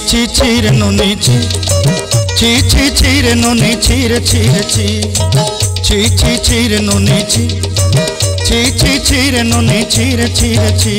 ছি ছি রে ননি ছি ছি ছি ছি রে ননি ছি রে ছি রে ছি ছি ছি ছি রে ননি ছি ছি ছি ছি রে ননি ছি রে ছি রে ছি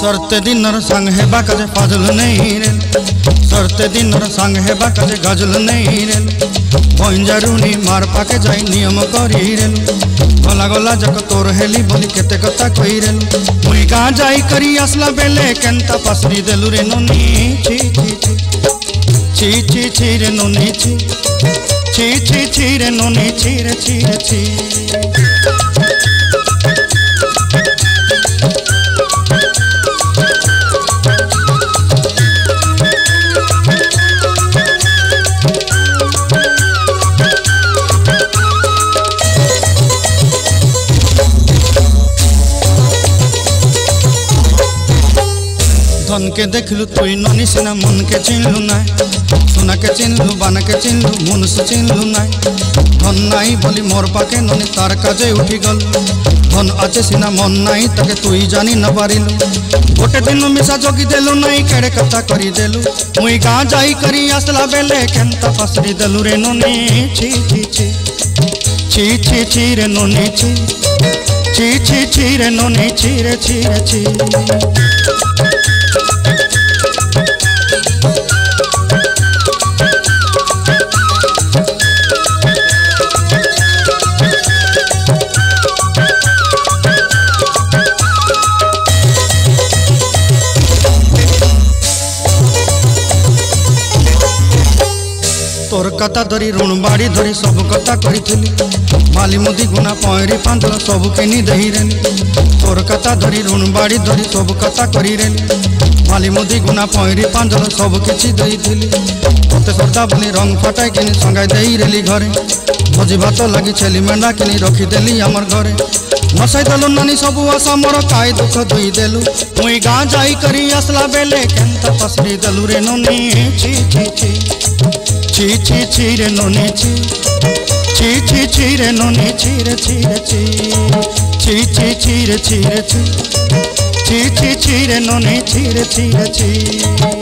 सरते दिनर संग हेबा कजे फाजल नहीं रे सरते दिनर संग हेबा कजे गजल नहीं रे भंजारुनी मार पाके जाई नियम करी रे गला गला जक तोर हेली बोली केते कथा कही रे मुई गाँ जाई करी आसला बेले केंता पसरी देलु रे नोनी छी छी छी छी छी रे नोनी छी छी छी छी रे नोनी छी रे छी रे छी धन के देखलु तुई ननी सिना मन के चिन्हलु ना सोना के चिन्हलु बाना के चिन्हलु मन से चिन्हलु ना धन नाई बोली मोर पाके ननी तार काजे उठी गल धन आचे सिना मन नाई ताके तुई जानी न पारिलु गोटे दिन मिसा जोगी देलु नाई केड़े कथा करी देलु मुई गाँ जाई करी आसला बेले केंता पसरी देलु रे ननी छी छी छी छी छी छी रे ननी छी छी छी छी रे ननी छी रे छी रे छी तोर कथा धरी ऋण बाड़ी धरी सब कथा करी माली मुदी गुना पहरी पांदल सब केनी दही रेली तोर कथा धरी ऋण बाड़ी धरी सब कथा करी रेली माली मुदी गुना पहरी पांदल सब किछि दही थिली तोते सरदा बोली रंग फटाई किनी संगाई देई रेली घरे भोजी भात लगी छेली मेंढा किनी रखी देली हमर घरे नसाई देलु नानी सब आशा मोर काय दुख दुई देलु मुई गाँ जाई करी आसला बेले केंता पसरी देलु रे नोनी छी छी छी छी छी छी रे नोनी छी छी छी छी रे नोनी छी रे छी रे छी छी छी छी रे छी रे छी छी छी छी रे नोनी छी रे छी रे छी।